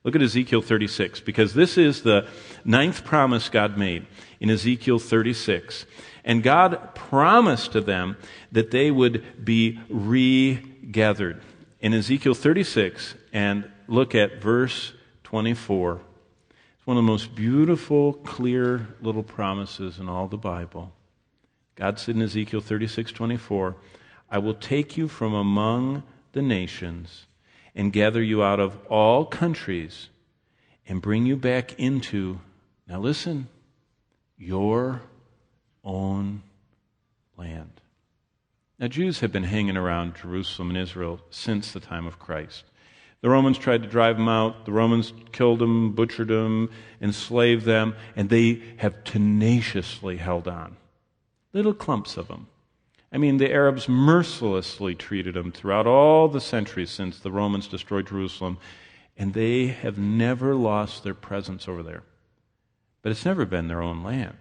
Look at Ezekiel 36, because this is the ninth promise God made in Ezekiel 36. And God promised to them that they would be regathered. In Ezekiel 36, and look at verse 24. It's one of the most beautiful, clear little promises in all the Bible. God said in Ezekiel 36:24, I will take you from among the nations and gather you out of all countries and bring you back into, now listen, your own land. Now, Jews have been hanging around Jerusalem and Israel since the time of Christ. The Romans tried to drive them out. The Romans killed them, butchered them, enslaved them, and they have tenaciously held on. Little clumps of them. I mean, the Arabs mercilessly treated them throughout all the centuries since the Romans destroyed Jerusalem, and they have never lost their presence over there. But it's never been their own land.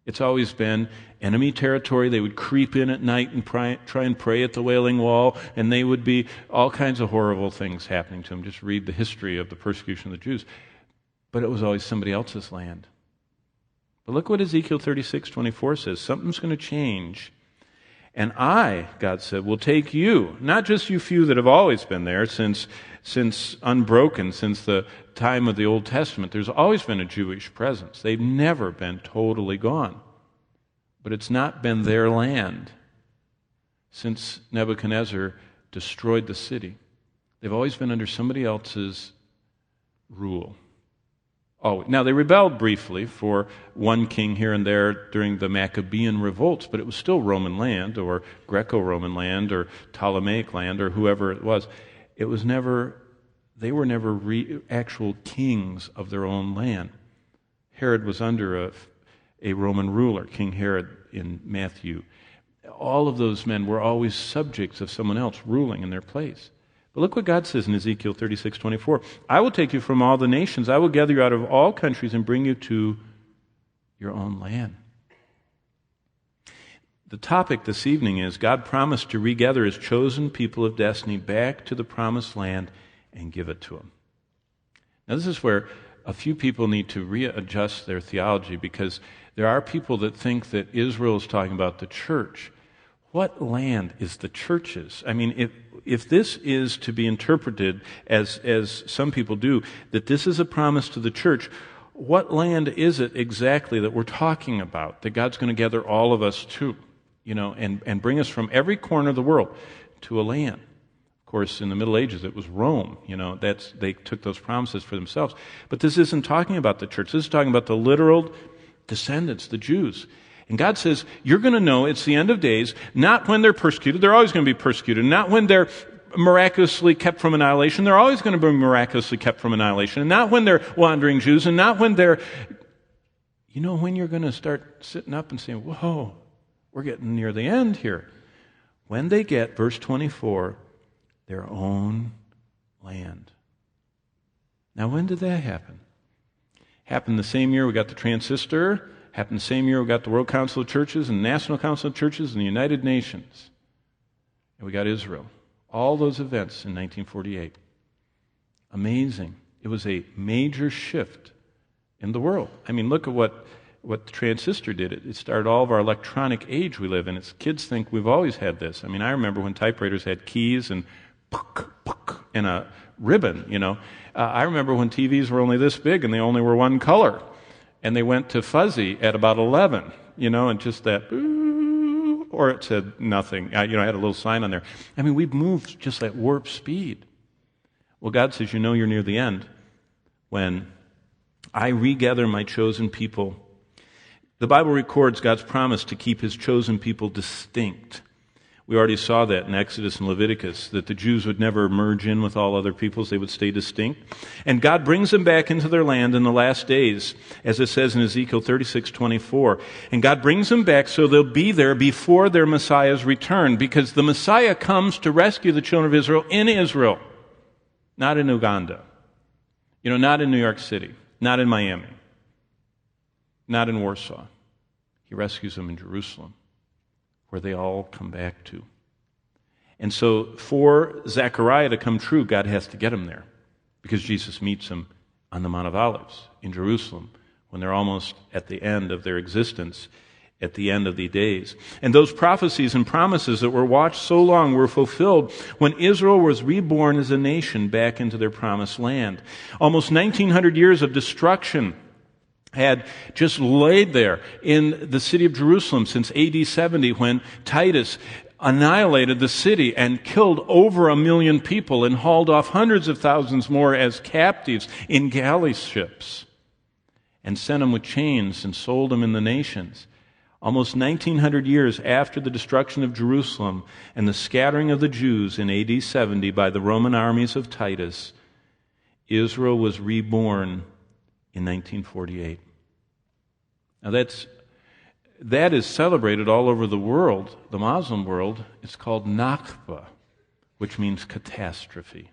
It's always been enemy territory. They would creep in at night and try and pray at the Wailing Wall, and they would be all kinds of horrible things happening to them. Just read the history of the persecution of the Jews. But it was always somebody else's land. But look what Ezekiel 36:24 says. Something's going to change. And I, God said, will take you, not just you few that have always been there since unbroken, since the time of the Old Testament. There's always been a Jewish presence. They've never been totally gone. But it's not been their land since Nebuchadnezzar destroyed the city. They've always been under somebody else's rule. Oh, now they rebelled briefly for one king here and there during the Maccabean revolts, but it was still Roman land or Greco-Roman land or Ptolemaic land or whoever it was. It was never, they were never actual kings of their own land. Herod was under a Roman ruler, King Herod in Matthew. All of those men were always subjects of someone else ruling in their place. But look what God says in Ezekiel 36:24. I will take you from all the nations. I will gather you out of all countries and bring you to your own land. The topic this evening is God promised to regather His chosen people of destiny back to the promised land and give it to them. Now this is where a few people need to readjust their theology, because there are people that think that Israel is talking about the church. What land is the church's? I mean, if this is to be interpreted as some people do, that this is a promise to the church, what land is it exactly that we're talking about, that God's going to gather all of us to, and bring us from every corner of the world to a land? Of course, in the Middle Ages, it was Rome. They took those promises for themselves. But this isn't talking about the church. This is talking about the literal descendants, the Jews. And God says, you're going to know it's the end of days, not when they're persecuted. They're always going to be persecuted. Not when they're miraculously kept from annihilation. They're always going to be miraculously kept from annihilation. And not when they're wandering Jews. And not when they're... when you're going to start sitting up and saying, whoa, we're getting near the end here. When they get, verse 24, their own land. Now, when did that happen? Happened the same year we got the transistor. Happened the same year we got the World Council of Churches and the National Council of Churches and the United Nations. And we got Israel. All those events in 1948. Amazing. It was a major shift in the world. I mean, look at what the transistor did. It started all of our electronic age we live in. Kids think we've always had this. I mean, I remember when typewriters had keys and and a ribbon, I remember when TVs were only this big and they only were one color. And they went to fuzzy at about 11, and just that, or it said nothing. I had a little sign on there. I mean, we've moved just at warp speed. Well, God says, you're near the end when I regather my chosen people. The Bible records God's promise to keep His chosen people distinct. We already saw that in Exodus and Leviticus, that the Jews would never merge in with all other peoples. They would stay distinct. And God brings them back into their land in the last days, as it says in Ezekiel 36:24. And God brings them back so they'll be there before their Messiah's return, because the Messiah comes to rescue the children of Israel in Israel, not in Uganda, not in New York City, not in Miami, not in Warsaw. He rescues them in Jerusalem, where they all come back to. And so for Zechariah to come true, God has to get him there, because Jesus meets them on the Mount of Olives in Jerusalem when they're almost at the end of their existence, at the end of the days. And those prophecies and promises that were watched so long were fulfilled when Israel was reborn as a nation back into their promised land. Almost 1900 years of destruction had just laid there in the city of Jerusalem since AD 70, when Titus annihilated the city and killed over 1 million people and hauled off hundreds of thousands more as captives in galley ships and sent them with chains and sold them in the nations. Almost 1900 years after the destruction of Jerusalem and the scattering of the Jews in AD 70 by the Roman armies of Titus, Israel was reborn in 1948. Now that is celebrated all over the world, the Muslim world. It's called Nakba, which means catastrophe.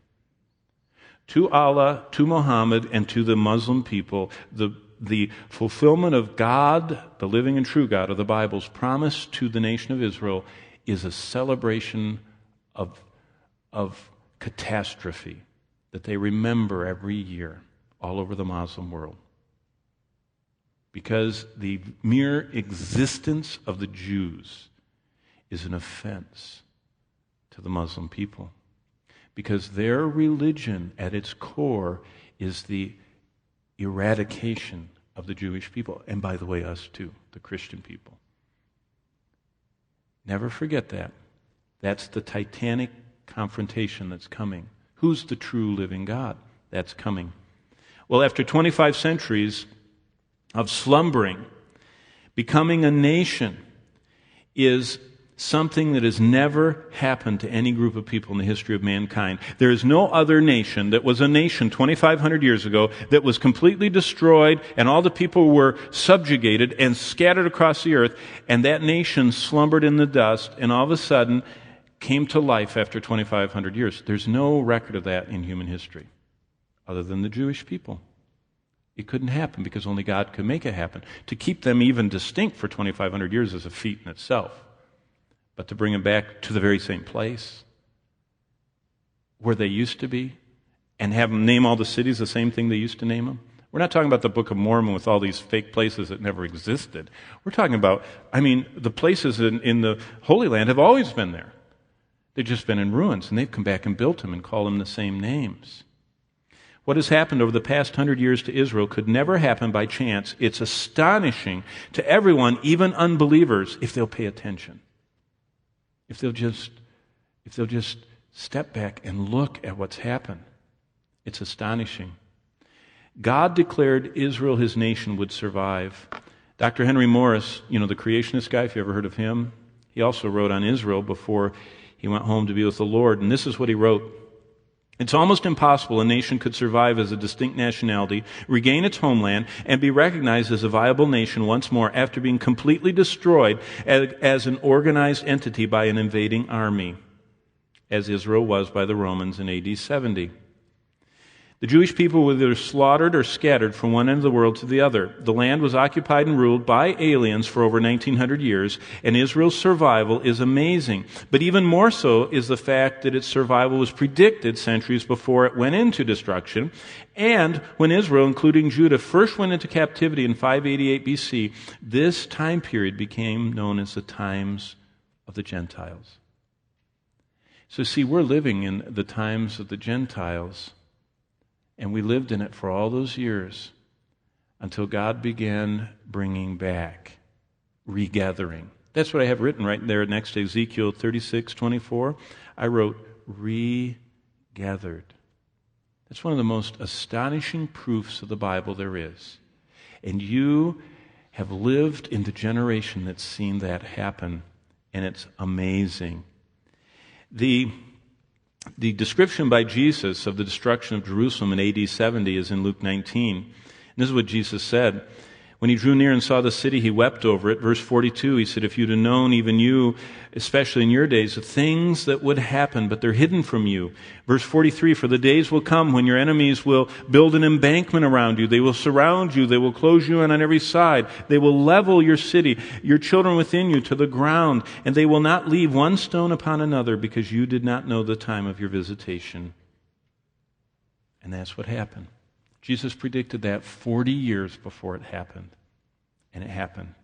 To Allah, to Muhammad, and to the Muslim people, the fulfillment of God, the living and true God of the Bible's promise to the nation of Israel, is a celebration of catastrophe that they remember every year all over the Muslim world. Because the mere existence of the Jews is an offense to the Muslim people. Because their religion at its core is the eradication of the Jewish people. And by the way, us too, the Christian people. Never forget that. That's the titanic confrontation that's coming. Who's the true living God? That's coming. Well, after 25 centuries of slumbering, becoming a nation is something that has never happened to any group of people in the history of mankind. There is no other nation that was a nation 2,500 years ago that was completely destroyed and all the people were subjugated and scattered across the earth, and that nation slumbered in the dust and all of a sudden came to life after 2,500 years. There's no record of that in human history other than the Jewish people. It couldn't happen because only God could make it happen. To keep them even distinct for 2,500 years is a feat in itself. But to bring them back to the very same place where they used to be and have them name all the cities the same thing they used to name them. We're not talking about the Book of Mormon with all these fake places that never existed. We're talking about, the places in the Holy Land have always been there. They've just been in ruins, and they've come back and built them and called them the same names. What has happened over the past 100 years to Israel could never happen by chance. It's astonishing to everyone, even unbelievers, if they'll pay attention. If they'll just step back and look at what's happened. It's astonishing. God declared Israel, his nation, would survive. Dr. Henry Morris, the creationist guy, if you ever heard of him, he also wrote on Israel before he went home to be with the Lord. And this is what he wrote. It's almost impossible a nation could survive as a distinct nationality, regain its homeland, and be recognized as a viable nation once more after being completely destroyed as an organized entity by an invading army, as Israel was by the Romans in AD 70. The Jewish people were either slaughtered or scattered from one end of the world to the other. The land was occupied and ruled by aliens for over 1900 years, and Israel's survival is amazing. But even more so is the fact that its survival was predicted centuries before it went into destruction. And when Israel, including Judah, first went into captivity in 588 BC, this time period became known as the times of the Gentiles. So see, we're living in the times of the Gentiles. And we lived in it for all those years until God began bringing back, regathering. That's what I have written right there next to Ezekiel 36:24. I wrote, regathered. That's one of the most astonishing proofs of the Bible there is. And you have lived in the generation that's seen that happen, and it's amazing. The description by Jesus of the destruction of Jerusalem in AD 70 is in Luke 19. And this is what Jesus said. When he drew near and saw the city, he wept over it. Verse 42, he said, if you'd have known, even you, especially in your days, the things that would happen, but they're hidden from you. Verse 43, for the days will come when your enemies will build an embankment around you. They will surround you. They will close you in on every side. They will level your city, your children within you, to the ground, and they will not leave one stone upon another because you did not know the time of your visitation. And that's what happened. Jesus predicted that 40 years before it happened. And it happened,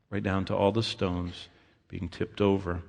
right down to all the stones being tipped over.